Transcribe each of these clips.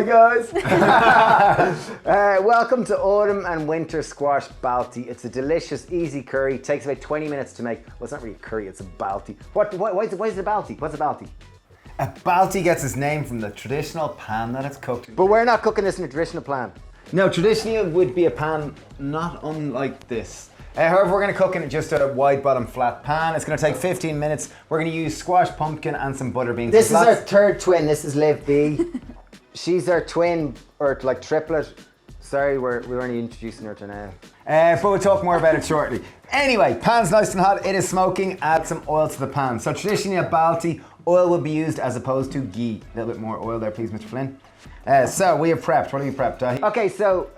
Hi guys! Welcome to Autumn and Winter Squash Balti. It's a delicious, easy curry. It takes about 20 minutes to make. Well, it's not really a curry, it's a Balti. Why is it a Balti? What's a Balti? A Balti gets its name from the traditional pan that it's cooked in. But we're not cooking this in a traditional pan. No, traditionally it would be a pan not unlike this. However, we're going to cook in just a wide bottom flat pan. It's going to take 15 minutes. We're going to use squash, pumpkin and some butter beans. This is our third twin. This is Liv B. She's our twin, or like triplet. Sorry, we're only introducing her to now. But we'll talk more about it shortly. Anyway, pan's nice and hot. It is smoking. Add some oil to the pan. So traditionally a Balti, oil will be used as opposed to ghee. A little bit more oil there, please, Mr. Flynn. So we have prepped. What have you prepped, Dahi? Okay, so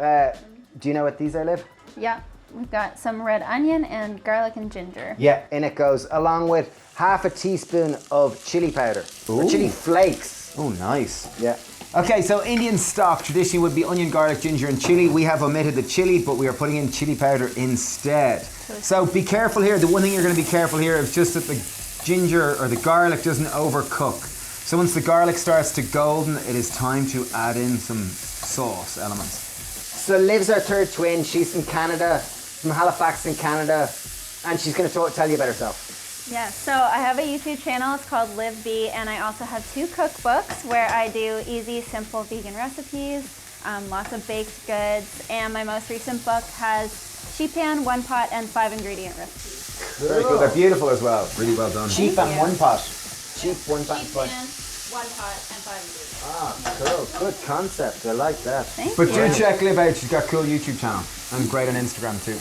do you know what these are, Liv? Yeah, we've got some red onion and garlic and ginger. Yeah, in it goes, along with half a teaspoon of chili powder. Or chili flakes. Oh, nice. Yeah. Okay, so Indian stock traditionally would be onion, garlic, ginger and chili. We have omitted the chili, but we are putting in chili powder instead. So be careful here. The one thing you're going to be careful here is just that the ginger or the garlic doesn't overcook. So once the garlic starts to golden, it is time to add in some sauce elements. So Liv's our third twin. She's from Canada, from Halifax in Canada, and she's going to tell you about herself. Yeah, so I have a YouTube channel, it's called Liv B, and I also have 2 cookbooks where I do easy, simple vegan recipes, lots of baked goods, and my most recent book has sheep pan, 1 pot, and 5 ingredient recipes. Cool. Very good. They're beautiful as well. Really well done. Sheep and 1 pot. Sheep, 1 pot. Sheep pan, 1 pot, and 5 ingredients. Ah, cool. Good concept. I like that. Thank But you. do check Liv out. She's got a cool YouTube channel and great on Instagram too.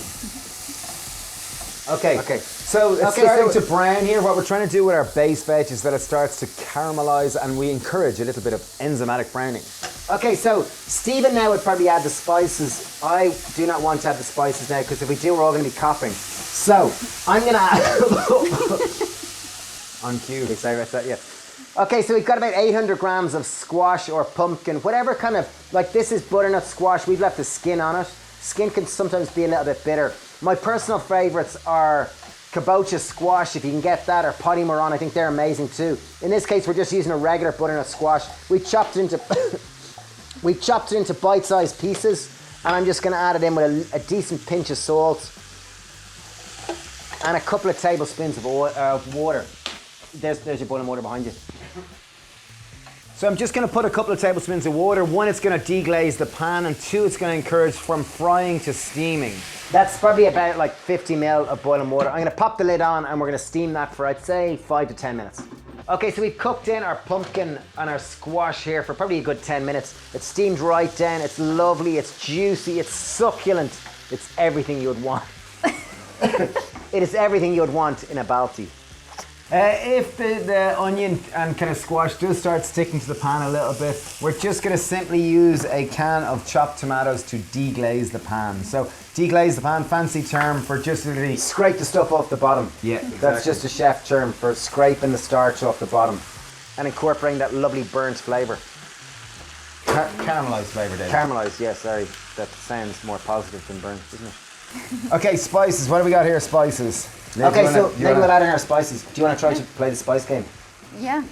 Okay. So it's starting to brown here. What we're trying to do with our base veg is that it starts to caramelize and we encourage a little bit of enzymatic browning. Okay, so Stephen now would probably add the spices. I do not want to add the spices now because if we do, we're all going to be coughing. So I'm going to add... On cue. Okay, sorry about that, yeah. Okay, so we've got about 800 grams of squash or pumpkin, whatever kind of, like this is butternut squash. We've left the skin on it. Skin can sometimes be a little bit bitter. My personal favorites are kabocha squash, if you can get that, or potty moron. I think they're amazing too. In this case, we're just using a regular butternut squash. We chopped it into bite-sized pieces, and I'm just going to add it in with a decent pinch of salt and a couple of tablespoons of water. There's your boiling water behind you. So I'm just going to put a couple of tablespoons of water. 1, it's going to deglaze the pan, and 2, it's going to encourage from frying to steaming. That's probably about like 50 ml of boiling water. I'm going to pop the lid on and we're going to steam that for, I'd say, 5 to 10 minutes. Okay, so we've cooked in our pumpkin and our squash here for probably a good 10 minutes. It's steamed right down. It's lovely. It's juicy. It's succulent. It's everything you would want. It is everything you would want in a Balti. If the onion and kind of squash does start sticking to the pan a little bit, we're just going to simply use a can of chopped tomatoes to deglaze the pan. So deglaze the pan, fancy term for just literally... Scrape the stuff off the bottom. Yeah, exactly. That's just a chef term for scraping the starch off the bottom and incorporating that lovely burnt flavour. Caramelized flavour, David. Caramelized, yeah, sorry. That sounds more positive than burnt, doesn't it? Okay, spices. What do we got here? Spices. Liv, Okay, so maybe we'll add in our spices. Do you want to try to play the spice game? Yeah.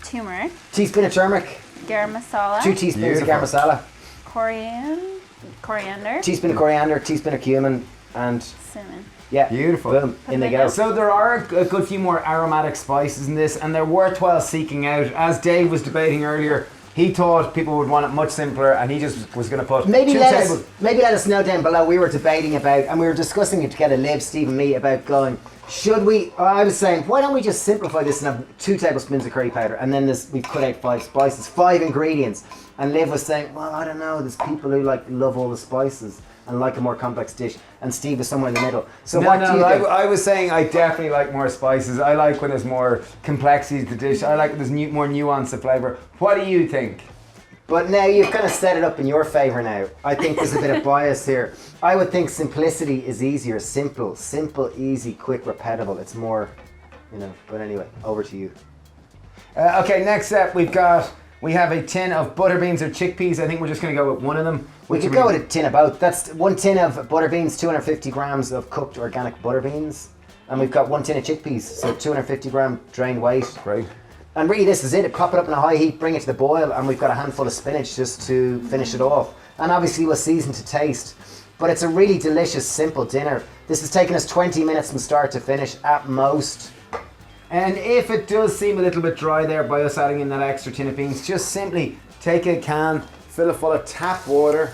Turmeric, Teaspoon of turmeric, garam masala, 2 teaspoons of garam masala, coriander, teaspoon of coriander, teaspoon of cumin, and cinnamon. yeah, Beautiful. boom, in they go. So there are a good few more aromatic spices in this, and they're worthwhile seeking out. As Dave was debating earlier, he thought people would want it much simpler, and he just was going to put Maybe 2 let us know down below. We were debating about, and we were discussing it together, Liv, Steve and me, about going, should we, I was saying, why don't we just simplify this and have 2 tablespoons of curry powder, and then we've cut out 5 spices, 5 ingredients. And Liv was saying, well, I don't know, there's people who love all the spices and like a more complex dish, and Steve is somewhere in the middle. So what do you think? I was saying I definitely like more spices. I like when there's more complexity to the dish. I like when there's more nuance of flavour. What do you think? But now you've kind of set it up in your favour now. I think there's a bit of bias here. I would think simplicity is easier. Simple, easy, quick, repetible. It's more, but anyway, over to you. Okay, next up we have a tin of butter beans or chickpeas. I think we're just going to go with one of them. We could go with a tin of both. That's 1 tin of butter beans, 250 grams of cooked organic butter beans. And we've got 1 tin of chickpeas, so 250 gram drained weight. Great. And really this is it. Pop it up in a high heat, bring it to the boil, and we've got a handful of spinach just to finish it off. And obviously we'll season to taste. But it's a really delicious, simple dinner. This has taken us 20 minutes from start to finish at most. And if it does seem a little bit dry there by us adding in that extra tin of beans, just simply take a can, fill it full of tap water,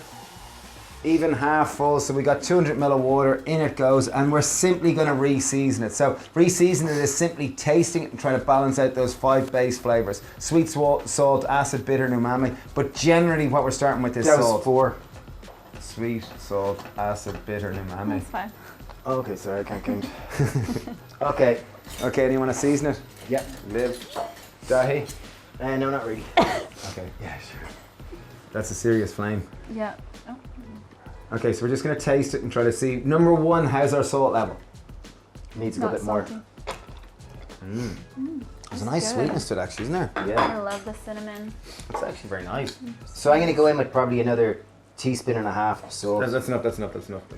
even half full, so we got 200 ml of water, in it goes, and we're simply going to re-season it. So re-seasoning it is simply tasting it and trying to balance out those 5 base flavours. Sweet, salt, acid, bitter, and umami, but generally what we're starting with is That was salt. 4. Sweet, salt, acid, bitter, and umami. That's fine. Okay, sorry, I can't count. Okay. Okay, do you want to season it? Yep. Liv, dahi? No, not really. Okay. Yeah, sure. That's a serious flame. Yeah. Oh. Okay, so we're just going to taste it and try to see. Number 1, how's our salt level? Needs a good Not bit more. salty. There's a nice good. sweetness to it actually, isn't there? I Yeah, love the cinnamon. It's actually very nice. so I'm going to go in with probably another teaspoon and a half of salt. That's enough.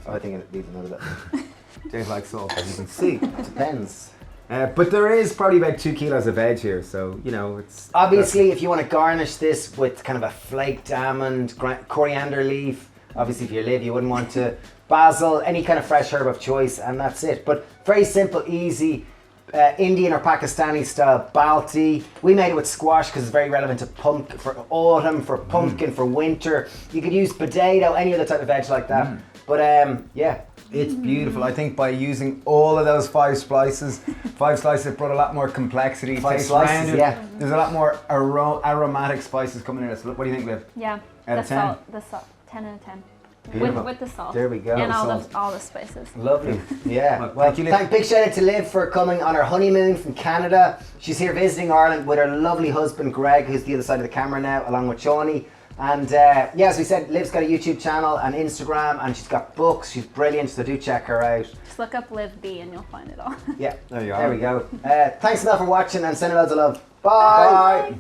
I think it needs another bit. Don't like salt, as you can see. Depends. But there is probably about 2 kilos of veg here, so you know it's Obviously, if you want to garnish this with kind of a flaked almond, coriander leaf, obviously if you're Liv, you wouldn't want to, basil, any kind of fresh herb of choice, and that's it. But very simple, easy, Indian or Pakistani style balti. We made it with squash because it's very relevant to for autumn, for pumpkin, for winter. You could use potato, any other type of veg like that. But yeah. It's beautiful. I think by using all of those 5 slices, it brought a lot more complexity. 5 Taste slices, rounded. yeah. There's a lot more aromatic spices coming in. So what do you think, Liv? Yeah. Out of 10? The salt. 10 out of 10. Beautiful. With the salt. There we go. And Salt. all the spices. Lovely. Yeah. Well, Well, thank you, Liv. big shout out to Liv for coming on her honeymoon from Canada. She's here visiting Ireland with her lovely husband Greg, who's the other side of the camera now, along with Shawnee. And yeah, as we said, Liv's got a YouTube channel and Instagram, and she's got books. She's brilliant, so do check her out. Just look up Liv B and you'll find it all. Yeah, There you are. there we go. Thanks a lot for watching, and sending loads of love. Bye. Bye.